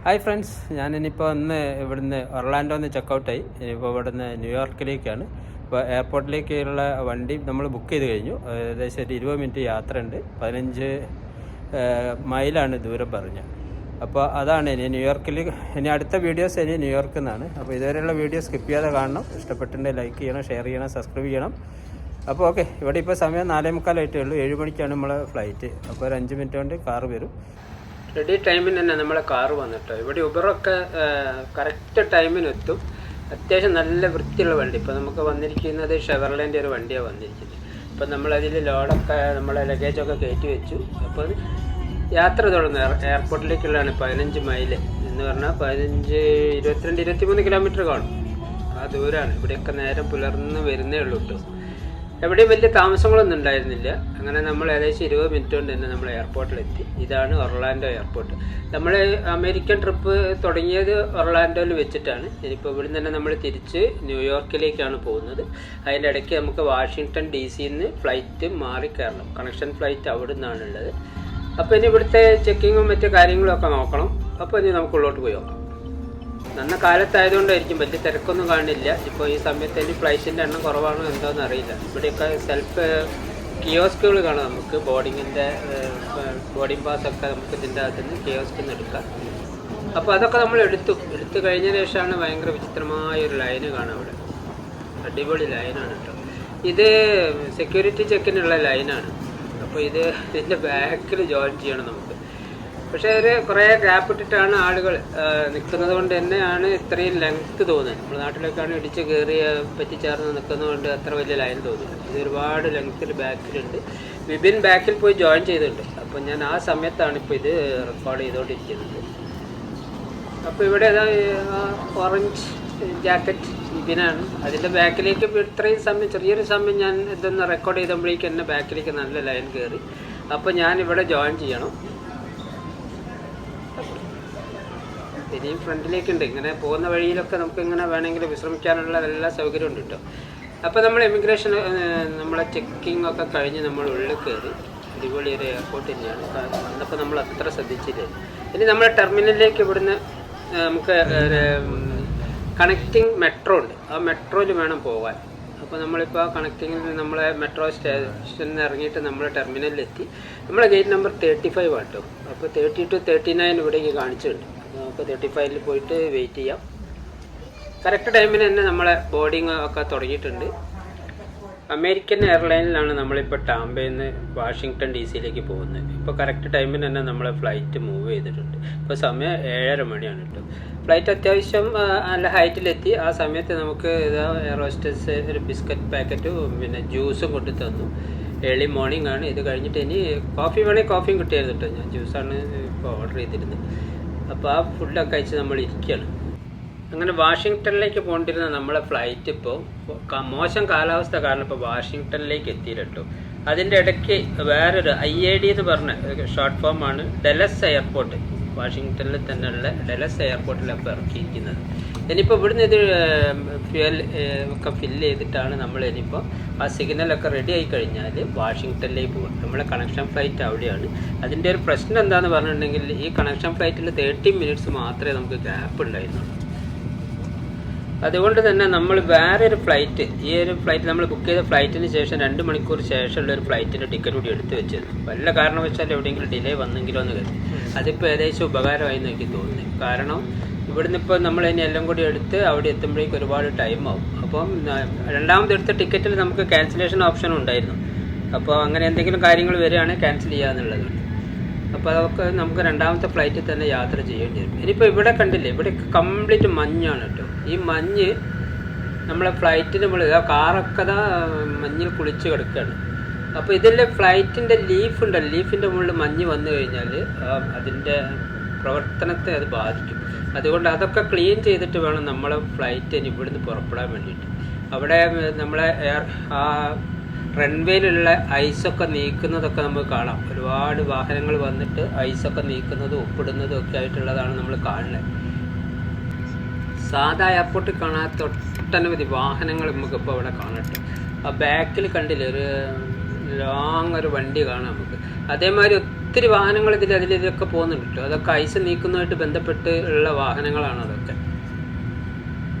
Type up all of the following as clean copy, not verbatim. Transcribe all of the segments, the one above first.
Hi friends, ഞാനിപ്പോൾ ഇവിടുന്ന് ഒർലാൻഡോന്ന് ചെക്കൗട്ടായി. ഇനിയിപ്പോൾ ഇവിടുന്ന് ന്യൂയോർക്കിലേക്കാണ്. ഇപ്പോൾ എയർപോർട്ടിലേക്കുള്ള വണ്ടി നമ്മൾ ബുക്ക് ചെയ്ത് കഴിഞ്ഞു. ഏകദേശം ഒരു 20 മിനിറ്റ് യാത്ര ഉണ്ട്. 15 മൈലാണ് ദൂരം പറഞ്ഞത്. അപ്പോൾ അതാണ് ഇനി ന്യൂയോർക്കിൽ. ഇനി അടുത്ത വീഡിയോസ് ഇനി ന്യൂയോർക്കിൽ നിന്നാണ്. അപ്പോൾ ഇതുവരെയുള്ള വീഡിയോ സ്കിപ്പ് ചെയ്യാതെ കാണണം. ഇഷ്ടപ്പെട്ടിട്ടുണ്ടെങ്കിൽ ലൈക്ക് ചെയ്യണം, ഷെയർ ചെയ്യണം, സബ്സ്ക്രൈബ് ചെയ്യണം. അപ്പോൾ ഓക്കെ, ഇവിടെ ഇപ്പോൾ സമയം 4:45 ഉള്ളൂ. 7 മണിക്കാണ് നമ്മളെ ഫ്ലൈറ്റ്. അപ്പോൾ ഒരു 5 മിനിറ്റ് കൊണ്ട് കാറ് വരും. റെഡി ടൈമിന് തന്നെ നമ്മളെ കാറ് വന്നിട്ടോ. ഇവിടെ ഉബറൊക്കെ കറക്റ്റ് ടൈമിന് എത്തും. അത്യാവശ്യം നല്ല വൃത്തിയുള്ള വണ്ടി. ഇപ്പോൾ നമുക്ക് വന്നിരിക്കുന്നത് ഷെവർലേൻ്റെ ഒരു വണ്ടിയാണ് വന്നിരിക്കുന്നത്. അപ്പോൾ നമ്മളതിൽ ലോഡൊക്കെ നമ്മളെ ലഗേജൊക്കെ കയറ്റി വെച്ചു. അപ്പോൾ യാത്ര തുടങ്ങുന്നു. എയർപോർട്ടിലേക്കുള്ളതാണ് 15 മൈല് എന്ന് പറഞ്ഞാൽ 22-23 കിലോമീറ്റർ കാണും. ആ ദൂരമാണ്. ഇവിടെയൊക്കെ നേരം പുലർന്ന് വരുന്നേ ഉള്ളൂ കേട്ടോ. എവിടെയും വലിയ താമസങ്ങളൊന്നും ഉണ്ടായിരുന്നില്ല. അങ്ങനെ നമ്മൾ ഏകദേശം 20 മിനിറ്റ് കൊണ്ട് തന്നെ നമ്മൾ എയർപോർട്ടിലെത്തി. ഇതാണ് ഒർലാൻഡോ എയർപോർട്ട്. നമ്മൾ അമേരിക്കൻ ട്രിപ്പ് തുടങ്ങിയത് ഒർലാൻഡോയിൽ വെച്ചിട്ടാണ്. ഇനിയിപ്പോൾ ഇവിടെ തന്നെ നമ്മൾ തിരിച്ച് ന്യൂയോർക്കിലേക്കാണ് പോകുന്നത്. അതിൻ്റെ ഇടയ്ക്ക് നമുക്ക് വാഷിങ്ടൺ DC ഫ്ലൈറ്റ് മാറി കയറണം. കണക്ഷൻ ഫ്ലൈറ്റ് അവിടെ നിന്നാണുള്ളത്. അപ്പോൾ ഇനി ഇവിടുത്തെ ചെക്കിങ്ങും മറ്റു കാര്യങ്ങളും ഒക്കെ നോക്കണം. അപ്പോൾ ഇനി നമുക്ക് ഉള്ളോട്ട് പോയി നോക്കാം. നന്ന കാലത്തായതുകൊണ്ടായിരിക്കും വലിയ തിരക്കൊന്നും കാണില്ല. ഇപ്പോൾ ഈ സമയത്ത് ഇനി ഫ്ലൈറ്റിൻ്റെ എണ്ണം കുറവാണോ എന്താണെന്ന് അറിയില്ല. ഇവിടെയൊക്കെ സെൽഫ് കിയോസ്കുകൾ കാണാം. നമുക്ക് ബോർഡിംഗ് പാസ്സൊക്കെ നമുക്ക് ഇതിൻ്റെ അകത്ത് നിന്ന് കിയോസ്കിൽ നിന്ന് എടുക്കാം. അപ്പോൾ അതൊക്കെ നമ്മൾ എടുത്തു കഴിഞ്ഞ ശേഷമാണ് ഭയങ്കര വിചിത്രമായ ഒരു ലൈന് കാണാം. അവിടെ അടിപൊളി ലൈനാണ് കേട്ടോ. ഇത് സെക്യൂരിറ്റി ചെക്കിനുള്ള ലൈനാണ്. അപ്പോൾ ഇതിൻ്റെ ബാക്കിൽ ജോയിൻ ചെയ്യണം നമുക്ക്. പക്ഷേ കുറേ ഗ്യാപ്പ് ഇട്ടിട്ടാണ് ആളുകൾ നിൽക്കുന്നത് കൊണ്ട് തന്നെയാണ് ഇത്രയും ലെങ്ത്ത് തോന്നുന്നത്. നമ്മുടെ നാട്ടിലൊക്കെയാണ് ഇടിച്ച് കയറി പറ്റിച്ചേർന്ന് നിൽക്കുന്നതുകൊണ്ട് അത്ര വലിയ ലൈൻ തോന്നുന്നു. ഇത് ഒരുപാട് ലെങ്ത്തിൽ ബാക്കിലുണ്ട്. വിപിൻ ബാക്കിൽ പോയി ജോയിൻ ചെയ്തിട്ടുണ്ട്. അപ്പോൾ ഞാൻ ആ സമയത്താണ് ഇപ്പോൾ ഇത് റെക്കോർഡ് ചെയ്തുകൊണ്ടിരിക്കുന്നത്. അപ്പോൾ ഇവിടെ ഓറഞ്ച് ജാക്കറ്റ് വിപിനാണ്. അതിൻ്റെ ബാക്കിലേക്ക് ഇത്രയും സമയം ചെറിയൊരു സമയം ഞാൻ ഇതൊന്ന് റെക്കോർഡ് ചെയ്തപ്പോഴേക്കും എന്നെ ബാക്കിലേക്ക് നല്ല ലൈൻ കയറി. അപ്പോൾ ഞാനിവിടെ ജോയിൻ ചെയ്യണം. ഇനിയും ഫ്രണ്ടിലേക്കുണ്ട്. ഇങ്ങനെ പോകുന്ന വഴിയിലൊക്കെ നമുക്ക് ഇങ്ങനെ വേണമെങ്കിൽ വിശ്രമിക്കാനുള്ള എല്ലാ സൗകര്യവും ഉണ്ട് കേട്ടോ. അപ്പോൾ നമ്മൾ ഇമിഗ്രേഷൻ നമ്മളെ ചെക്കിംഗ് ഒക്കെ കഴിഞ്ഞ് നമ്മൾ ഉള്ളിൽ കയറി. അടിപൊളി ഒരു എയർപോർട്ട് തന്നെയാണ്. വന്നപ്പോൾ നമ്മൾ അത്ര ശ്രദ്ധിച്ചില്ല. ഇനി നമ്മുടെ ടെർമിനലിലേക്ക് ഇവിടുന്ന് നമുക്ക് കണക്റ്റിംഗ് മെട്രോ ഉണ്ട്. ആ മെട്രോയിൽ വേണം പോകാൻ. അപ്പോൾ നമ്മളിപ്പോൾ കണക്റ്റിങ്ങിൽ നമ്മളെ മെട്രോ സ്റ്റേഷനിൽ ഇറങ്ങിയിട്ട് നമ്മൾ ടെർമിനലിലെത്തി. നമ്മളെ ഗേറ്റ് നമ്പർ 35 കേട്ടോ. അപ്പോൾ 30 to 39 ഇവിടേക്ക് കാണിച്ചിട്ടുണ്ട്. നമുക്ക് 35 പോയിട്ട് വെയിറ്റ് ചെയ്യാം. കറക്റ്റ് ടൈമിന് തന്നെ നമ്മളെ ബോർഡിങ് ഒക്കെ തുടങ്ങിയിട്ടുണ്ട്. അമേരിക്കൻ എയർലൈനിലാണ് നമ്മളിപ്പോൾ ടാമ്പയിൽ നിന്ന് വാഷിങ്ടൺ DC പോകുന്നത്. ഇപ്പോൾ കറക്റ്റ് ടൈമിന് തന്നെ നമ്മളെ ഫ്ലൈറ്റ് മൂവ് ചെയ്തിട്ടുണ്ട്. ഇപ്പോൾ സമയം 7:30 മണിയാണ് കേട്ടോ. ഫ്ലൈറ്റ് അത്യാവശ്യം നല്ല ഹൈറ്റിലെത്തി. ആ സമയത്ത് നമുക്ക് എയർ ഹോസ്റ്റസ് ഒരു ബിസ്ക്കറ്റ് പാക്കറ്റും പിന്നെ ജ്യൂസും കൊണ്ട് തന്നു. ഏർലി മോർണിംഗ് ആണ്. ഇത് കഴിഞ്ഞിട്ട് ഇനി കോഫി വേണമെങ്കിൽ കോഫിയും കിട്ടിയായിരുന്നു കേട്ടോ. ഞാൻ ജ്യൂസാണ് ഇപ്പോൾ ഓർഡർ ചെയ്തിരുന്നത്. അപ്പോൾ ആ ഫുഡൊക്കെ കഴിച്ച് നമ്മൾ ഇരിക്കുകയാണ്. അങ്ങനെ വാഷിങ്ടണിലേക്ക് പോകേണ്ടിരുന്ന നമ്മളെ ഫ്ലൈറ്റ് ഇപ്പോൾ മോശം കാലാവസ്ഥ കാരണം ഇപ്പോൾ വാഷിങ്ടണിലേക്ക് എത്തിയില്ല കേട്ടോ. അതിൻ്റെ ഇടയ്ക്ക് വേറൊരു IAD എന്ന് പറഞ്ഞ ഷോർട്ട് ഫോമാണ് ഡെലസ് എയർപോർട്ട്. വാഷിങ്ടണിൽ തന്നെയുള്ള ഡെലസ് എയർപോർട്ടിലാണ് ഇപ്പോൾ ഇറക്കിയിരിക്കുന്നത്. ഇനിയിപ്പോൾ ഇവിടുന്ന് ഇത് ഫ്യൂവൽ ഒക്കെ ഫില്ല് ചെയ്തിട്ടാണ് നമ്മൾ ഇനിയിപ്പോൾ ആ സിഗ്നലൊക്കെ റെഡി ആയി കഴിഞ്ഞാൽ വാഷിങ്ടണിലേക്ക് പോകും. നമ്മളെ കണക്ഷൻ ഫ്ലൈറ്റ് അവിടെയാണ്. അതിൻ്റെ ഒരു പ്രശ്നം എന്താണെന്ന് പറഞ്ഞിട്ടുണ്ടെങ്കിൽ ഈ കണക്ഷൻ ഫ്ലൈറ്റിൽ 30 മിനിറ്റ്സ് മാത്രമേ നമുക്ക് ഗ്യാപ്പ് ഉണ്ടായിരുന്നുള്ളൂ. അതുകൊണ്ട് തന്നെ നമ്മൾ വേറൊരു ഫ്ലൈറ്റ്, ഈ ഒരു ഫ്ലൈറ്റ് നമ്മൾ ബുക്ക് ചെയ്ത ഫ്ലൈറ്റിന് ശേഷം 2 മണിക്കൂർ ശേഷമുള്ള ഒരു ഫ്ലൈറ്റിൻ്റെ ടിക്കറ്റ് കൂടി എടുത്ത് വെച്ചിരുന്നു. വല്ല കാരണവശാൽ എവിടെയെങ്കിലും ഡിലേ വന്നെങ്കിലോ എന്ന് കരുതി. അതിപ്പോൾ ഏകദേശം ഉപകാരമായി എന്ന് എനിക്ക് തോന്നി. കാരണം ഇവിടുന്ന് ഇപ്പോൾ നമ്മൾ ഇനി എല്ലാം കൂടി എടുത്ത് അവിടെ എത്തുമ്പോഴേക്കും ഒരുപാട് ടൈം ആവും. അപ്പം രണ്ടാമത് എടുത്ത ടിക്കറ്റിൽ നമുക്ക് ക്യാൻസലേഷൻ ഓപ്ഷൻ ഉണ്ടായിരുന്നു. അപ്പോൾ അങ്ങനെ എന്തെങ്കിലും കാര്യങ്ങൾ വരികയാണെങ്കിൽ ക്യാൻസൽ ചെയ്യാന്നുള്ളതാണ്. അപ്പോൾ അതൊക്കെ നമുക്ക് രണ്ടാമത്തെ ഫ്ലൈറ്റിൽ തന്നെ യാത്ര ചെയ്യേണ്ടി വരും. ഇനിയിപ്പോൾ ഇവിടെ കണ്ടില്ലേ, ഇവിടെ കംപ്ലീറ്റ് മഞ്ഞാണ് കേട്ടോ. ഈ മഞ്ഞ് നമ്മളെ ഫ്ലൈറ്റിൽ നമ്മൾ കാറൊക്കെ മഞ്ഞിൽ കുളിച്ച് കിടക്കുകയാണ്. അപ്പോൾ ഇതിൽ ഫ്ലൈറ്റിൻ്റെ ലീഫുണ്ടല്ലോ, ലീഫിൻ്റെ മുകളിൽ മഞ്ഞ് വന്നു കഴിഞ്ഞാൽ അതിൻ്റെ പ്രവർത്തനത്തെ അത് ബാധിക്കും. അതുകൊണ്ട് അതൊക്കെ ക്ലീൻ ചെയ്തിട്ട് വേണം നമ്മളെ ഫ്ലൈറ്റ് ഇനി ഇവിടുന്ന് പുറപ്പെടാൻ വേണ്ടിയിട്ട്. അവിടെ നമ്മളെ റൺവേയിലുള്ള ഐസൊക്കെ നീക്കുന്നതൊക്കെ നമുക്ക് കാണാം. ഒരുപാട് വാഹനങ്ങൾ വന്നിട്ട് ഐസൊക്കെ നീക്കുന്നതും ഉപ്പിടുന്നതും ഒക്കെ ആയിട്ടുള്ളതാണ് നമ്മൾ കാണുന്നത്. സാധാ എയർപോർട്ടിൽ കാണാത്ത ഒട്ടനവധി വാഹനങ്ങൾ നമുക്കിപ്പോൾ അവിടെ കാണട്ടെ. ആ ബാക്കിൽ കണ്ടില്ലേ ഒരു ലോങ് ഒരു വണ്ടി കാണാം നമുക്ക്. അതേമാതിരി ഒത്തിരി വാഹനങ്ങൾ അതിലൊക്കെ പോകുന്നുണ്ട് കേട്ടോ. അതൊക്കെ ഐസ് നീക്കുന്നതുമായിട്ട് ബന്ധപ്പെട്ട് ഉള്ള വാഹനങ്ങളാണ് അതൊക്കെ.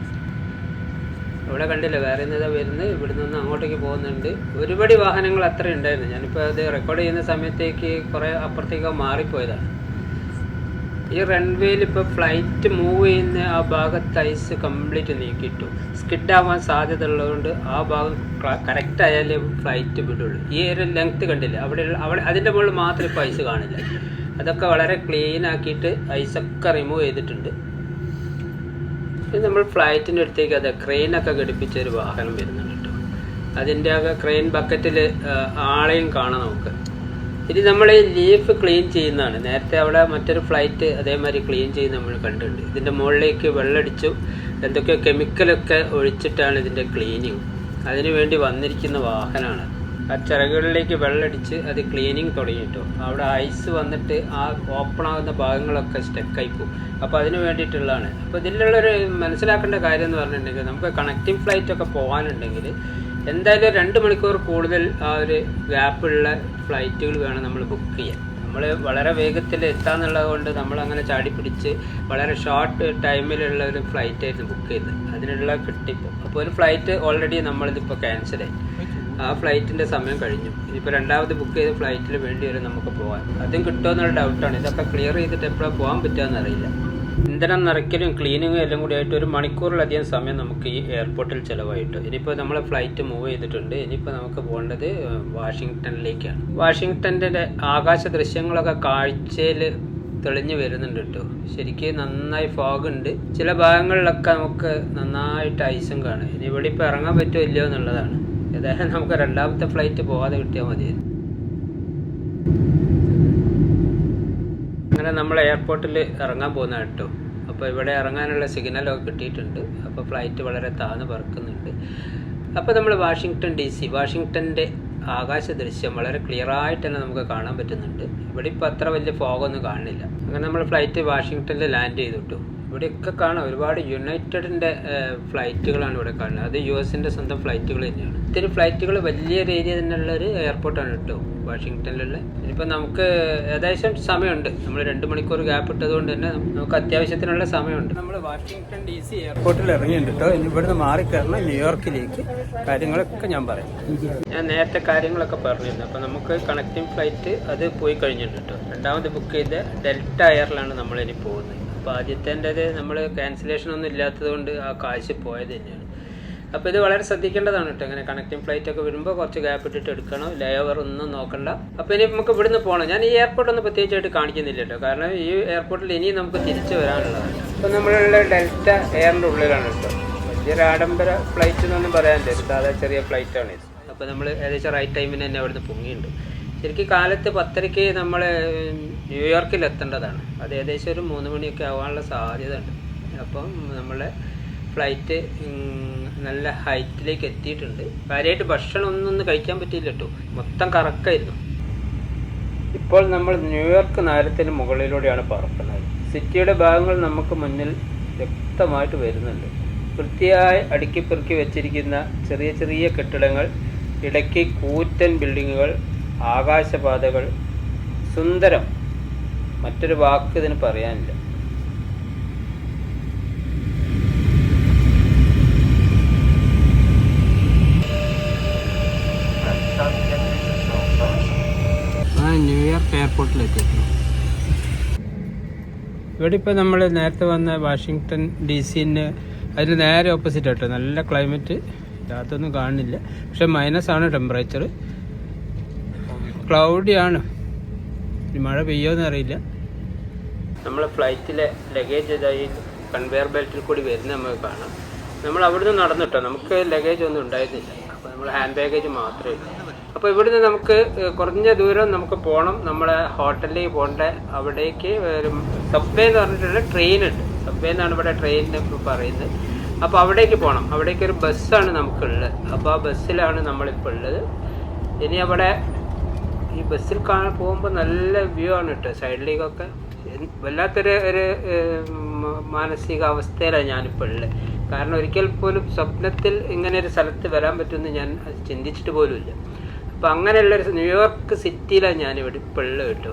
ഇവിടെ കണ്ടില്ല, വേറെ എന്നതാ വരുന്നത്, ഇവിടെ നിന്ന് അങ്ങോട്ടേക്ക് പോകുന്നുണ്ട്. ഒരുപാട് വാഹനങ്ങൾ അത്ര ഉണ്ടായിരുന്നു. ഞാനിപ്പോൾ അത് റെക്കോർഡ് ചെയ്യുന്ന സമയത്തേക്ക് കുറേ അപ്പുറത്തേക്ക് മാറിപ്പോയതാണ്. ഈ റൺവേയിൽ ഇപ്പോൾ ഫ്ലൈറ്റ് മൂവ് ചെയ്യുന്ന ആ ഭാഗത്ത് ഐസ് കംപ്ലീറ്റ് നീക്കിയിട്ടു. സ്കിഡാവാൻ സാധ്യത ഉള്ളതുകൊണ്ട് ആ ഭാഗം കറക്റ്റ് ആയാലേ ഫ്ലൈറ്റ് വിടുള്ളൂ. ഈ ഒരു ലെങ്ത്ത് കണ്ടില്ല, അവിടെ അതിൻ്റെ മുകളിൽ മാത്രം ഇപ്പോൾ ഐസ് കാണില്ല. അതൊക്കെ വളരെ ക്ലീൻ ആക്കിയിട്ട് ഐസൊക്കെ റിമൂവ് ചെയ്തിട്ടുണ്ട്. ഇത് നമ്മൾ ഫ്ലൈറ്റിൻ്റെ അടുത്തേക്ക് അത് ക്രെയിനൊക്കെ ഘടിപ്പിച്ച ഒരു വാഹനം വരുന്നുണ്ട് കേട്ടോ. അതിൻ്റെ ഒക്കെ ക്രെയിൻ ബക്കറ്റിൽ ആളെയും കാണാം നമുക്ക്. ഇത് നമ്മൾ ലീഫ് ക്ലീൻ ചെയ്യുന്നതാണ്. നേരത്തെ അവിടെ മറ്റൊരു ഫ്ലൈറ്റ് അതേമാതിരി ക്ലീൻ ചെയ്യുന്ന നമ്മൾ കണ്ടിട്ടുണ്ട്. ഇതിൻ്റെ മുകളിലേക്ക് വെള്ളമടിച്ചു എന്തൊക്കെയോ കെമിക്കലൊക്കെ ഒഴിച്ചിട്ടാണ് ഇതിൻ്റെ ക്ലീനിങ്. അതിനു വേണ്ടി വന്നിരിക്കുന്ന വാഹനമാണ്. ആ ചിറകുകളിലേക്ക് വെള്ളമടിച്ച് അത് ക്ലീനിങ് തുടങ്ങിയിട്ടോ. അവിടെ ഐസ് വന്നിട്ട് ആ ഓപ്പൺ ആകുന്ന ഭാഗങ്ങളൊക്കെ സ്റ്റക്കായി പോകും. അപ്പോൾ അതിന് വേണ്ടിയിട്ടുള്ളതാണ്. അപ്പോൾ ഇതിലുള്ളൊരു മനസ്സിലാക്കേണ്ട കാര്യം എന്ന് പറഞ്ഞിട്ടുണ്ടെങ്കിൽ, നമുക്ക് കണക്റ്റിംഗ് ഫ്ലൈറ്റൊക്കെ പോകാനുണ്ടെങ്കിൽ എന്തായാലും 2 മണിക്കൂർ കൂടുതൽ ആ ഒരു ഗ്യാപ്പുള്ള ഫ്ലൈറ്റുകൾ വേണം നമ്മൾ ബുക്ക് ചെയ്യാൻ. നമ്മൾ വളരെ വേഗത്തിൽ എത്താന്നുള്ളത് കൊണ്ട് നമ്മളങ്ങനെ ചാടിപ്പിടിച്ച് വളരെ ഷോർട്ട് ടൈമിലുള്ള ഒരു ഫ്ലൈറ്റായിരുന്നു ബുക്ക് ചെയ്തത്. അതിനുള്ള കിട്ടിപ്പോൾ. അപ്പോൾ ഒരു ഫ്ലൈറ്റ് ഓൾറെഡി നമ്മളിതിപ്പോൾ ക്യാൻസലായി. ആ ഫ്ലൈറ്റിൻ്റെ സമയം കഴിഞ്ഞു. ഇനിയിപ്പോൾ രണ്ടാമത് ബുക്ക് ചെയ്ത ഫ്ലൈറ്റിൽ വേണ്ടി വരും നമുക്ക് പോകാൻ. അതും കിട്ടുമോ എന്നുള്ള ഡൗട്ടാണ്. ഇതൊക്കെ ക്ലിയർ ചെയ്തിട്ട് എപ്പോഴാണ് പോകാൻ പറ്റുകയെന്ന് അറിയില്ല. ഇന്ധനം നിറയ്ക്കലും ക്ലീനിങ്ങും എല്ലാം കൂടി ആയിട്ട് 1 മണിക്കൂറിലധികം സമയം നമുക്ക് ഈ എയർപോർട്ടിൽ ചിലവായിട്ടു. ഇനിയിപ്പോൾ നമ്മൾ ഫ്ലൈറ്റ് മൂവ് ചെയ്തിട്ടുണ്ട്. ഇനിയിപ്പോൾ നമുക്ക് പോകേണ്ടത് വാഷിങ്ടണിലേക്കാണ്. വാഷിങ്ടണിൻ്റെ ആകാശ ദൃശ്യങ്ങളൊക്കെ കാഴ്ചയിൽ തെളിഞ്ഞു വരുന്നുണ്ട് കേട്ടോ. ശരിക്കും നന്നായി ഫോഗ് ഉണ്ട്. ചില ഭാഗങ്ങളിലൊക്കെ നമുക്ക് നന്നായിട്ട് ഐസും കാണും. ഇനി ഇവിടെ ഇപ്പോൾ ഇറങ്ങാൻ പറ്റുമോ ഇല്ലയോ എന്നുള്ളതാണ്. ഏതായാലും നമുക്ക് രണ്ടാമത്തെ ഫ്ലൈറ്റ് പോകാതെ കിട്ടിയാൽ മതിയായിരുന്നു. അങ്ങനെ നമ്മൾ എയർപോർട്ടിൽ ഇറങ്ങാൻ പോകുന്ന കേട്ടോ. അപ്പോൾ ഇവിടെ ഇറങ്ങാനുള്ള സിഗ്നലൊക്കെ കിട്ടിയിട്ടുണ്ട്. അപ്പോൾ ഫ്ലൈറ്റ് വളരെ താഴ്ന്ന് പറക്കുന്നുണ്ട്. അപ്പോൾ നമ്മൾ വാഷിങ്ടൻ്റെ ആകാശ ദൃശ്യം വളരെ ക്ലിയറായിട്ട് തന്നെ നമുക്ക് കാണാൻ പറ്റുന്നുണ്ട്. ഇവിടെ ഇപ്പോൾ അത്ര വലിയ ഫോഗൊന്നും കാണുന്നില്ല. അങ്ങനെ നമ്മൾ ഫ്ലൈറ്റ് വാഷിങ്ടണിൽ ലാൻഡ് ചെയ്തിട്ടു. ഇവിടെയൊക്കെ കാണാം ഒരുപാട് യുണൈറ്റഡിൻ്റെ ഫ്ലൈറ്റുകളാണ് ഇവിടെ കാണുന്നത്. അത് US-ൻ്റെ സ്വന്തം ഫ്ലൈറ്റുകൾ തന്നെയാണ്. ഇത്തിരി ഫ്ലൈറ്റുകൾ വലിയൊരു ഏരിയ തന്നെയുള്ളൊരു എയർപോർട്ടാണ് കേട്ടോ വാഷിങ്ടണിലുള്ള. ഇനിയിപ്പോൾ നമുക്ക് ഏകദേശം സമയമുണ്ട്. നമ്മൾ 2 മണിക്കൂർ ഗ്യാപ്പ് ഇട്ടതുകൊണ്ട് തന്നെ നമുക്ക് അത്യാവശ്യത്തിനുള്ള സമയമുണ്ട്. നമ്മൾ വാഷിങ്ടൺ DC എയർപോർട്ടിൽ ഇറങ്ങിയിട്ടുണ്ട് കേട്ടോ. ഇനി ഇവിടുന്ന് മാറിക്കയറണം ന്യൂയോർക്കിലേക്ക്. കാര്യങ്ങളൊക്കെ ഞാൻ പറയാം. ഞാൻ നേരത്തെ കാര്യങ്ങളൊക്കെ പറഞ്ഞിരുന്നു. അപ്പോൾ നമുക്ക് കണക്റ്റിംഗ് ഫ്ലൈറ്റ് അത് പോയി കഴിഞ്ഞിട്ടുണ്ട് കേട്ടോ. രണ്ടാമത് ബുക്ക് ചെയ്ത ഡെൽറ്റ എയറിലാണ് നമ്മളിനി പോകുന്നത്. അപ്പോൾ ആദ്യത്തേൻ്റെത് നമ്മൾ ക്യാൻസലേഷൻ ഒന്നും ഇല്ലാത്തത് കൊണ്ട് ആ കാശ് പോയത് തന്നെയാണ്. അപ്പോൾ ഇത് വളരെ ശ്രദ്ധിക്കേണ്ടതാണ് കേട്ടോ. ഇങ്ങനെ കണക്റ്റിംഗ് ഫ്ലൈറ്റ് ഒക്കെ വരുമ്പോൾ കുറച്ച് ഗ്യാപ്പ് ഇട്ടിട്ട് എടുക്കണം. ലേ ഓവർ ഒന്നും നോക്കണ്ട. അപ്പോൾ ഇനി നമുക്ക് ഇവിടുന്ന് പോകണം. ഞാൻ ഈ എയർപോർട്ടൊന്നും പ്രത്യേകിച്ചായിട്ട് കാണിക്കുന്നില്ല കേട്ടോ. കാരണം ഈ എയർപോർട്ടിൽ ഇനിയും നമുക്ക് തിരിച്ചു വരാനുള്ളതാണ്. അപ്പോൾ നമ്മളുള്ള ഡെൽറ്റ എയറിൻ്റെ ഉള്ളിലാണ് കേട്ടോ. വലിയൊരു ആഡംബര ഫ്ലൈറ്റ് എന്നൊന്നും പറയാനില്ല. സാധാ ചെറിയ ഫ്ലൈറ്റാണ് ഇത്. അപ്പോൾ നമ്മൾ ഏകദേശം റൈറ്റ് ടൈമിന് തന്നെ അവിടുന്ന് പൊങ്ങിയിട്ടുണ്ട്. ശരിക്കും കാലത്ത് 10:30 നമ്മൾ ന്യൂയോർക്കിൽ എത്തേണ്ടതാണ്. അത് ഏകദേശം ഒരു 3 മണിയൊക്കെ ആവാനുള്ള സാധ്യത ഉണ്ട്. അപ്പം നമ്മളെ ഫ്ലൈറ്റ് നല്ല ഹൈറ്റിലേക്ക് എത്തിയിട്ടുണ്ട്. കാര്യമായിട്ട് ഭക്ഷണം ഒന്നും കഴിക്കാൻ പറ്റിയില്ല കേട്ടോ. മൊത്തം കറക്കായിരുന്നു. ഇപ്പോൾ നമ്മൾ ന്യൂയോർക്ക് നഗരത്തിന് മുകളിലൂടെയാണ് പറക്കുന്നത്. സിറ്റിയുടെ ഭാഗങ്ങൾ നമുക്ക് മുന്നിൽ വ്യക്തമായിട്ട് വരുന്നുണ്ട്. വൃത്തിയായി അടുക്കിപ്പെറുക്കി വെച്ചിരിക്കുന്ന ചെറിയ ചെറിയ കെട്ടിടങ്ങൾ, ഇടയ്ക്ക് കൂറ്റൻ ബിൽഡിങ്ങുകൾ, ആകാശപാതകൾ. സുന്ദരം, മറ്റൊരു വാക്ക് ഇതിന് പറയാനില്ല. ന്യൂയോർക്ക് എയർപോർട്ടിലെത്തി. ഇവിടെ ഇപ്പോൾ നമ്മൾ നേരത്തെ വന്ന വാഷിങ്ടൺ DC-ന് അതിന് നേരെ ഓപ്പോസിറ്റ് ആട്ടോ. നല്ല ക്ലൈമറ്റ്, രാത്തൊന്നും കാണുന്നില്ല. പക്ഷെ -ആണ് ടെമ്പറേച്ചർ. ക്ലൗഡിയാണ്. മഴ പെയ്യോന്ന് അറിയില്ല. നമ്മളെ ഫ്ലൈറ്റിലെ ലഗേജ് ഇതായി കൺവെയർ ബെൽറ്റിൽ കൂടി വരുന്ന നമുക്ക് കാണാം. നമ്മൾ അവിടുന്ന് നടന്നിട്ടോ. നമുക്ക് ലഗേജ് ഒന്നും ഉണ്ടായിരുന്നില്ല. അപ്പോൾ നമ്മൾ ഹാൻഡ് ബാഗേജ് മാത്രമേ ഉള്ളൂ. അപ്പോൾ ഇവിടുന്ന് നമുക്ക് കുറഞ്ഞ ദൂരം നമുക്ക് പോകണം. നമ്മളെ ഹോട്ടലിലേക്ക് പോകേണ്ട അവിടേക്ക് ഒരു സബ്വേ എന്ന് പറഞ്ഞിട്ടുള്ള ട്രെയിൻ ഉണ്ട്. സബ്വേ എന്നാണ് ഇവിടെ ട്രെയിനിന് പറയുന്നത്. അപ്പോൾ അവിടേക്ക് പോകണം. അവിടേക്ക് ഒരു ബസ്സാണ് നമുക്കുള്ളത്. അപ്പോൾ ആ ബസ്സിലാണ് നമ്മളിപ്പോൾ ഉള്ളത്. ഇനി അവിടെ ഈ ബസ്സിൽ പോകുമ്പോൾ നല്ല വ്യൂ ആണ് കേട്ടോ. സൈഡിലേക്കൊക്കെ വല്ലാത്തൊരു മാനസികാവസ്ഥയിലാണ് ഞാനിപ്പോൾ ഉള്ളത്. കാരണം ഒരിക്കൽ പോലും സ്വപ്നത്തിൽ ഇങ്ങനെ ഒരു സ്ഥലത്ത് വരാൻ പറ്റുമെന്ന് ഞാൻ ചിന്തിച്ചിട്ട് പോലുമില്ല. അപ്പോൾ അങ്ങനെയുള്ളൊരു ന്യൂയോർക്ക് സിറ്റിയിലാണ് ഞാനിവിടെ ഇപ്പോൾ ഉള്ളത് കേട്ടോ.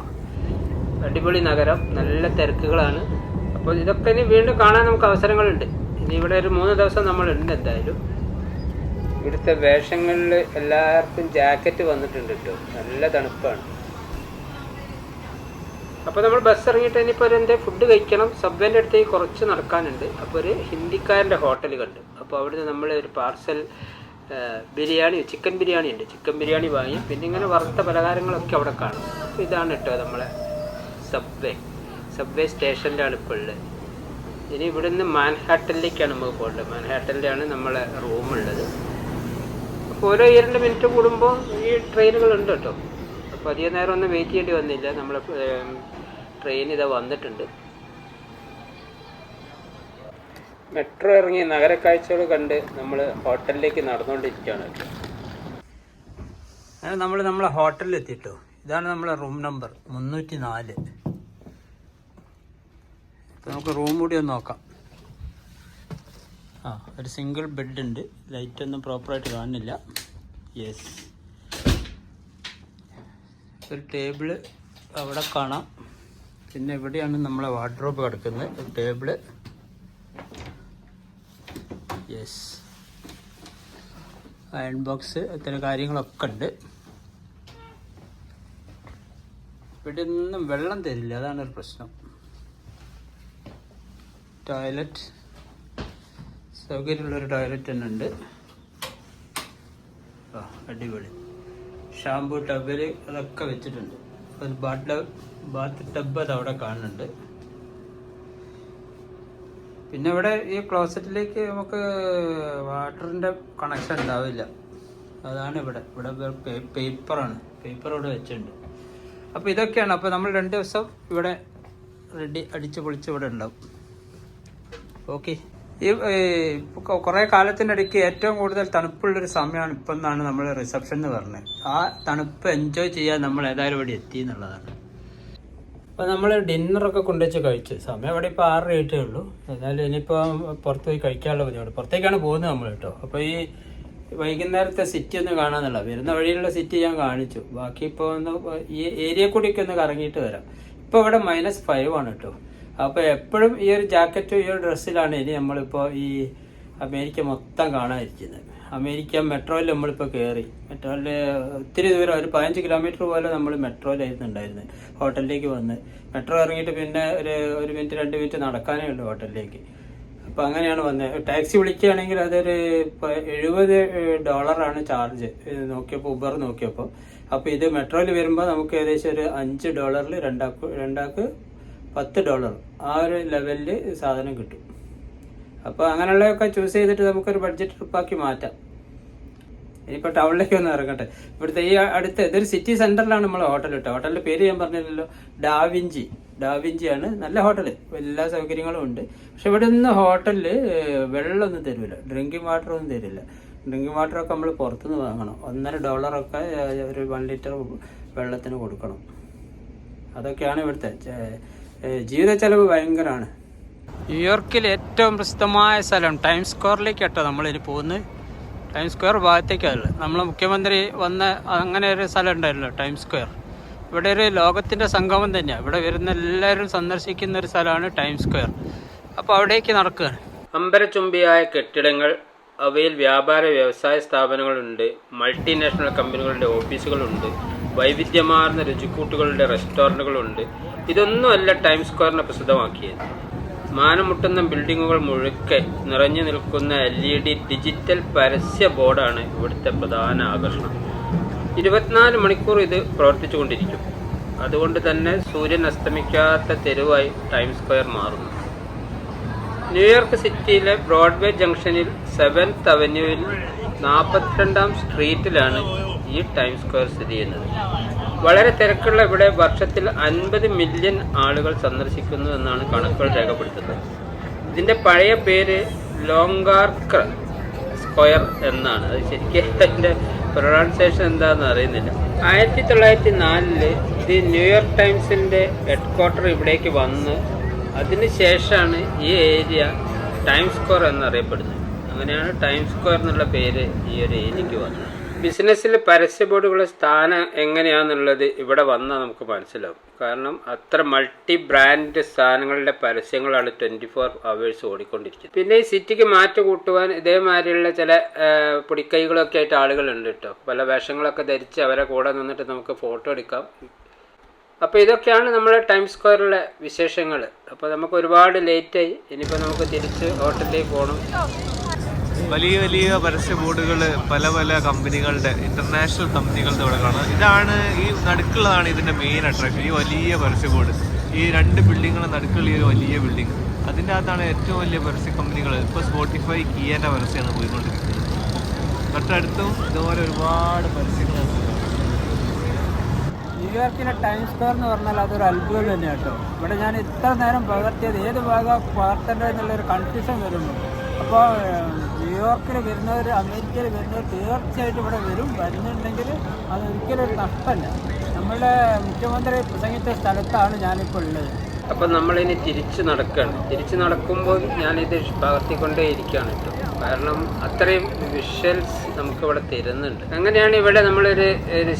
അടിപൊളി നഗരം, നല്ല തിരക്കുകളാണ്. അപ്പോൾ ഇതൊക്കെ ഇനി വീണ്ടും കാണാൻ നമുക്ക് അവസരങ്ങളുണ്ട്. ഇനി ഇവിടെ ഒരു 3 ദിവസം നമ്മളുണ്ട് എന്തായാലും. ഇവിടുത്തെ വേഷങ്ങളിൽ എല്ലാവർക്കും ജാക്കറ്റ് വന്നിട്ടുണ്ട് കേട്ടോ, നല്ല തണുപ്പാണ്. അപ്പോൾ നമ്മൾ ബസ് ഇറങ്ങിയിട്ട് ഇനിയിപ്പോൾ ഒരു എന്തേ ഫുഡ് കഴിക്കണം. സബ്വേൻ്റെ അടുത്തേക്ക് കുറച്ച് നടക്കാനുണ്ട്. അപ്പോൾ ഒരു ഹിന്ദിക്കാരൻ്റെ ഹോട്ടൽ കണ്ടു. അപ്പോൾ അവിടുന്ന് നമ്മൾ ഒരു പാർസൽ ബിരിയാണി, ചിക്കൻ ബിരിയാണി ഉണ്ട്, ചിക്കൻ ബിരിയാണി വാങ്ങി. പിന്നെ ഇങ്ങനെ വറുത്ത പലഹാരങ്ങളൊക്കെ അവിടെ കാണും. അപ്പോൾ ഇതാണ് കേട്ടോ നമ്മളെ സബ്വേ സ്റ്റേഷനിലാണ് ഇപ്പോൾ ഉള്ളത്. ഇനി ഇവിടുന്ന് മാൻഹാട്ടനിലേക്കാണ് നമുക്ക് പോകേണ്ടത്. മാൻഹാട്ടനിലാണ് നമ്മളെ റൂമുള്ളത്. അപ്പോൾ ഓരോ 2 മിനിറ്റ് കൂടുമ്പോൾ ഈ ട്രെയിനുകളുണ്ട് കേട്ടോ. അപ്പോൾ അധികം നേരം ഒന്നും വെയിറ്റ് ചെയ്യേണ്ടി വന്നില്ല. നമ്മളെ ട്രെയിൻ ഇതാ വന്നിട്ടുണ്ട്. മെട്രോ ഇറങ്ങി നഗരക്കാഴ്ചകൾ കണ്ട് നമ്മൾ ഹോട്ടലിലേക്ക് നടന്നുകൊണ്ടിരിക്കുകയാണ്. അങ്ങനെ നമ്മൾ നമ്മളെ ഹോട്ടലിൽ എത്തിയിട്ടോ. ഇതാണ് നമ്മളെ റൂം നമ്പർ 304. ഇപ്പം നമുക്ക് റൂം കൂടി ഒന്ന് നോക്കാം. ഒരു സിംഗിൾ ബെഡ് ഉണ്ട്. ലൈറ്റൊന്നും പ്രോപ്പറായിട്ട് കാണുന്നില്ല. യെസ്, ഒരു ടേബിള് അവിടെ കാണാം. പിന്നെ ഇവിടെയാണ് നമ്മളെ വാർഡ്രോബ് കിടക്കുന്നത്. ഒരു ടേബിള്, യെസ്, അയൺ ബോക്സ്, ഇത്തരം കാര്യങ്ങളൊക്കെ ഉണ്ട്. ഇവിടെ ഒന്നും വെള്ളം തരില്ല, അതാണ് ഒരു പ്രശ്നം. ടോയ്ലറ്റ്, സൗകര്യമുള്ളൊരു ടോയ്ലറ്റ് തന്നെ ഉണ്ട്. അടിപൊളി. ഷാമ്പു, ടവല് അതൊക്കെ വെച്ചിട്ടുണ്ട്. ഒരു ബാത്ത് ടബ് അത് അവിടെ കാണുന്നുണ്ട്. പിന്നെ ഇവിടെ ഈ ക്ലോസറ്റിലേക്ക് നമുക്ക് വാട്ടറിൻ്റെ കണക്ഷൻ ഉണ്ടാവില്ല. അതാണ് ഇവിടെ പേപ്പറാണ്, പേപ്പർ ഇവിടെ വെച്ചിട്ടുണ്ട്. അപ്പോൾ ഇതൊക്കെയാണ്. അപ്പോൾ നമ്മൾ 2 ദിവസം ഇവിടെ അടിച്ച് പൊളിച്ച് ഇവിടെ ഉണ്ടാവും. ഓക്കെ. ഈ കുറേ കാലത്തിൻ്റെ ഇടയ്ക്ക് ഏറ്റവും കൂടുതൽ തണുപ്പുള്ളൊരു സമയമാണ് ഇപ്പം എന്നാണ് നമ്മൾ റിസപ്ഷൻ എന്ന് പറഞ്ഞത്. ആ തണുപ്പ് എൻജോയ് ചെയ്യാൻ നമ്മൾ ഏതായാലും ഇവിടെ എത്തി എന്നുള്ളതാണ്. അപ്പോൾ നമ്മൾ ഡിന്നറൊക്കെ കൊണ്ടുവച്ച് കഴിച്ചു. സമയം ഇവിടെ ഇപ്പോൾ 6 ആയിട്ടേ ഉള്ളൂ. എന്നാലും ഇനിയിപ്പോൾ പുറത്ത് പോയി കഴിക്കാനുള്ള ബുദ്ധിമുട്ട്. പുറത്തേക്കാണ് പോകുന്നത് നമ്മൾ കേട്ടോ. അപ്പോൾ ഈ വൈകുന്നേരത്തെ സിറ്റി ഒന്ന് കാണാമെന്നുള്ള, വരുന്ന വഴിയിലുള്ള സിറ്റി ഞാൻ കാണിച്ചു. ബാക്കി ഇപ്പോൾ ഒന്ന് ഈ ഏരിയ കൂടിയൊക്കെ ഒന്ന് കറങ്ങിയിട്ട് വരാം. ഇപ്പോൾ ഇവിടെ -5 ആണ് കേട്ടോ. അപ്പോൾ എപ്പോഴും ഈ ഒരു ജാക്കറ്റും ഈ ഒരു ഡ്രസ്സിലാണ് ഇനി നമ്മളിപ്പോൾ ഈ അമേരിക്ക മൊത്തം കാണാതിരിക്കുന്നത്. അമേരിക്ക മെട്രോയിൽ നമ്മളിപ്പോൾ കയറി. മെട്രോയിൽ ഒത്തിരി ദൂരം, ഒരു 15 കിലോമീറ്റർ പോലെ നമ്മൾ മെട്രോയിലായിരുന്നു ഉണ്ടായിരുന്നത്. ഹോട്ടലിലേക്ക് വന്ന് മെട്രോ ഇറങ്ങിയിട്ട് പിന്നെ ഒരു 1 മിനിറ്റ് 2 മിനിറ്റ് നടക്കാനേ ഉള്ളൂ ഹോട്ടലിലേക്ക്. അപ്പോൾ അങ്ങനെയാണ് വന്നത്. ടാക്സി വിളിക്കുകയാണെങ്കിൽ അതൊരു $70 ചാർജ് നോക്കിയപ്പോൾ, ഉബർ നോക്കിയപ്പോൾ. അപ്പോൾ ഇത് മെട്രോയിൽ വരുമ്പോൾ നമുക്ക് ഏകദേശം ഒരു $5 രണ്ടാൾക്ക് $10 ആ ഒരു ലെവലിൽ സാധനം കിട്ടും. അപ്പോൾ അങ്ങനെയുള്ളതൊക്കെ ചൂസ് ചെയ്തിട്ട് നമുക്കൊരു ബഡ്ജറ്റ് ട്രിപ്പാക്കി മാറ്റാം. ഇനിയിപ്പോൾ ടൗണിലേക്ക് ഒന്ന് ഇറങ്ങട്ടെ. ഇവിടുത്തെ ഈ അടുത്ത് ഇതൊരു സിറ്റി സെൻറ്ററിലാണ് നമ്മൾ ഹോട്ടൽ കേട്ടോ. ഹോട്ടലിൻ്റെ പേര് ഞാൻ പറഞ്ഞില്ലല്ലോ, ഡാവിഞ്ചിയാണ്. നല്ല ഹോട്ടൽ, എല്ലാ സൗകര്യങ്ങളും ഉണ്ട്. പക്ഷെ ഇവിടെ നിന്ന് ഹോട്ടലിൽ വെള്ളമൊന്നും തരില്ല, ഡ്രിങ്കിങ് വാട്ടറൊന്നും തരില്ല. ഡ്രിങ്കിങ് വാട്ടറൊക്കെ നമ്മൾ പുറത്തുനിന്ന് വാങ്ങണം. $1.5 ഒരു 1 ലിറ്റർ വെള്ളത്തിന് കൊടുക്കണം. അതൊക്കെയാണ് ഇവിടുത്തെ ജീവിത ചെലവ് ഭയങ്കരമാണ്. ന്യൂയോർക്കിൽ ഏറ്റവും പ്രസിദ്ധമായ സ്ഥലം ടൈംസ് സ്ക്വയറിലേക്ക് കേട്ടോ നമ്മളിനി പോകുന്നത്. ടൈംസ് സ്ക്വയർ ഭാഗത്തേക്കല്ല, നമ്മളെ മുഖ്യമന്ത്രി വന്ന അങ്ങനെ ഒരു സ്ഥലം ഉണ്ടായിരുന്നല്ലോ ടൈംസ് സ്ക്വയർ. ഇവിടെ ഒരു ലോകത്തിൻ്റെ സംഗമം തന്നെയാണ്. ഇവിടെ വരുന്ന എല്ലാവരും സന്ദർശിക്കുന്ന ഒരു സ്ഥലമാണ് ടൈംസ് സ്ക്വയർ. അപ്പോൾ അവിടേക്ക് നടക്കുകയാണ്. അമ്പരചുംബിയായ കെട്ടിടങ്ങൾ, അവയിൽ വ്യാപാര വ്യവസായ സ്ഥാപനങ്ങളുണ്ട്, മൾട്ടിനാഷണൽ കമ്പനികളുടെ ഓഫീസുകളുണ്ട്, വൈവിധ്യമാർന്ന രുചിക്കൂട്ടുകളുടെ റെസ്റ്റോറൻറ്റുകളുണ്ട്. ഇതൊന്നുമല്ല ടൈംസ് സ്ക്വയറിനെ പ്രസിദ്ധമാക്കിയത്. മാനം മുട്ടുന്ന ബിൽഡിങ്ങുകൾ മുഴുക്കെ നിറഞ്ഞു നിൽക്കുന്ന LED ഡിജിറ്റൽ പരസ്യ ബോർഡാണ് ഇവിടുത്തെ പ്രധാന ആകർഷണം. 24 മണിക്കൂർ ഇത് പ്രവർത്തിച്ചുകൊണ്ടിരിക്കും. അതുകൊണ്ട് തന്നെ സൂര്യൻ അസ്തമിക്കാത്ത തെരുവായി ടൈംസ് സ്ക്വയർ മാറുന്നു. ന്യൂയോർക്ക് സിറ്റിയിലെ ബ്രോഡ്വേ ജംഗ്ഷനിൽ 7th അവന്യൂവിൽ 42ാം സ്ട്രീറ്റിലാണ് ഈ ടൈംസ് സ്ക്വയർ സ്ഥിതി ചെയ്യുന്നത്. വളരെ തിരക്കുള്ള ഇവിടെ വർഷത്തിൽ 50 മില്യൺ ആളുകൾ സന്ദർശിക്കുന്നു എന്നാണ് കണക്കുകൾ രേഖപ്പെടുത്തുന്നത്. ഇതിൻ്റെ പഴയ പേര് ലോങ്കാർക്കർ സ്ക്വയർ എന്നാണ്. അത് ശരിക്കും അതിൻ്റെ പ്രൊണൗൺസിയേഷൻ എന്താണെന്ന് അറിയുന്നില്ല. 1904 ഇത് ന്യൂയോർക്ക് ടൈംസിൻ്റെ ഹെഡ്ക്വാർട്ടർ ഇവിടേക്ക് വന്ന് അതിനുശേഷമാണ് ഈ ഏരിയ ടൈംസ് സ്ക്വയർ എന്നറിയപ്പെടുന്നത്. അങ്ങനെയാണ് ടൈംസ് സ്ക്വയർ എന്നുള്ള പേര് ഈ ഒരു ഏരിയക്ക് വന്നത്. ബിസിനസ്സിൽ പരസ്യ ബോർഡുകളുടെ സ്ഥാനം എങ്ങനെയാണെന്നുള്ളത് ഇവിടെ വന്നാൽ നമുക്ക് മനസ്സിലാവും. കാരണം അത്ര മൾട്ടി ബ്രാൻഡ് സ്ഥാനങ്ങളുടെ പരസ്യങ്ങളാണ് 24 hours ഓടിക്കൊണ്ടിരിക്കുന്നത്. പിന്നെ ഈ സിറ്റിക്ക് മാറ്റം കൂട്ടുവാൻ ഇതേമാതിരിയുള്ള ചില പൊടിക്കൈകളൊക്കെ ആയിട്ട് ആളുകളുണ്ട് കേട്ടോ. പല വേഷങ്ങളൊക്കെ ധരിച്ച് അവരെ കൂടെ നിന്നിട്ട് നമുക്ക് ഫോട്ടോ എടുക്കാം. അപ്പോൾ ഇതൊക്കെയാണ് നമ്മുടെ ടൈം സ്ക്വയറിലെ വിശേഷങ്ങൾ. അപ്പോൾ നമുക്ക് ഒരുപാട് ലേറ്റായി. ഇനിയിപ്പോൾ നമുക്ക് തിരിച്ച് ഹോട്ടലിലേക്ക് പോകണം. വലിയ വലിയ പരസ്യ ബോർഡുകൾ പല പല കമ്പനികളുടെ, ഇന്റർനാഷണൽ കമ്പനികളുടെ ഇവിടെ കാണാം. ഇതാണ് ഈ നടുക്കുള്ളതാണ് ഇതിൻ്റെ മെയിൻ അട്രാക്ഷൻ. ഈ വലിയ പരസ്യ ബോർഡ്, ഈ 2 ബിൽഡിങ്ങുകളുടെ നടുക്കുള്ള ഈ ഒരു വലിയ ബിൽഡിംഗ്, അതിൻ്റെ അകത്താണ് ഏറ്റവും വലിയ പരസ്യ കമ്പനികൾ. ഇപ്പോൾ സ്പോട്ടിഫൈ, കിയൻ്റെ പരസ്യമാണ് പോയിക്കൊണ്ടിരിക്കുന്നത്. തൊട്ടടുത്തും ഇതുപോലെ ഒരുപാട് പരസ്യങ്ങളാണ്. ന്യൂയോർക്കിലെ ടൈം സ്ക്വയർ എന്ന് പറഞ്ഞാൽ അതൊരു അത്ഭുതം തന്നെയാണ് കേട്ടോ. ഇവിടെ ഞാൻ ഇത്ര നേരം പകർത്തിയത് ഏത് ഭാഗം പകർത്തേണ്ടത് എന്നുള്ളൊരു കൺഫ്യൂഷൻ വരുന്നു. അപ്പോൾ ന്യൂയോർക്കിൽ വരുന്നവർ, അമേരിക്കയിൽ വരുന്നവർ തീർച്ചയായിട്ടും ഇവിടെ വരുന്നുണ്ടെങ്കിൽ അതൊരിക്കലും ഒരു നഷ്ടമല്ല. നമ്മളുടെ മുഖ്യമന്ത്രി പ്രസംഗിച്ച സ്ഥലത്താണ് ഞാനിപ്പോൾ ഉള്ളത്. അപ്പം നമ്മളിനി തിരിച്ച് നടക്കുകയാണ്. തിരിച്ച് നടക്കുമ്പോൾ ഞാനിത് പകർത്തിക്കൊണ്ടേ ഇരിക്കുകയാണ് കേട്ടോ. കാരണം അത്രയും വിഷ്വൽസ് നമുക്കിവിടെ തരുന്നുണ്ട്. അങ്ങനെയാണ് ഇവിടെ നമ്മളൊരു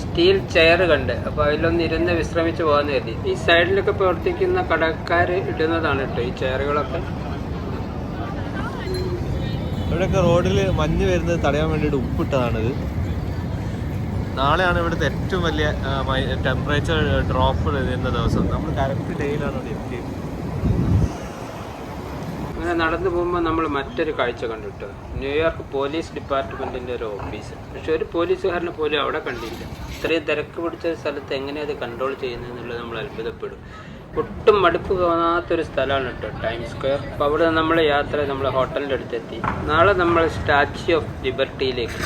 സ്റ്റീൽ ചെയർ കണ്ട്. അപ്പോൾ അതിലൊന്ന് ഇരുന്ന് വിശ്രമിച്ച് പോകാമെന്ന് കരുതി. ഈ സൈഡിലൊക്കെ പ്രവർത്തിക്കുന്ന കടക്കാർ ഇടുന്നതാണ് കേട്ടോ ഈ ചെയറുകളൊക്കെ. ഇവിടെയൊക്കെ റോഡിൽ മഞ്ഞ് വരുന്നത് തടയാൻ വേണ്ടിയിട്ട് ഉപ്പിട്ടതാണിത്. നാളെയാണ് ഇവിടുത്തെ ഏറ്റവും വലിയ ടെമ്പറേച്ചർ ഡ്രോപ്പ് വരുന്ന ദിവസം. നമ്മൾ കറക്റ്റ് ഡേയിലാണ് ഇവിടെ എത്തിയത്. അങ്ങനെ നടന്നു പോകുമ്പോൾ നമ്മൾ മറ്റൊരു കാഴ്ച കണ്ടിട്ടോ. ന്യൂയോർക്ക് പോലീസ് ഡിപ്പാർട്ട്മെൻറ്റിൻ്റെ ഒരു ഓഫീസ്. പക്ഷെ ഒരു പോലീസുകാരനെ പോലും അവിടെ കണ്ടില്ല. ഇത്രയും തിരക്ക് പിടിച്ച സ്ഥലത്ത് എങ്ങനെയാണ് അത് കൺട്രോൾ ചെയ്യുന്നതെന്നുള്ളത് നമ്മൾ അത്ഭുതപ്പെടും. ഒട്ടും മടുപ്പ് തോന്നാത്തൊരു സ്ഥലമാണ് കേട്ടോ ടൈം സ്ക്വയർ. അപ്പോൾ അവിടെ നമ്മൾ ഹോട്ടലിൻ്റെ അടുത്തെത്തി. നാളെ നമ്മൾ സ്റ്റാച്യു ഓഫ് ലിബർട്ടിയിലേക്ക്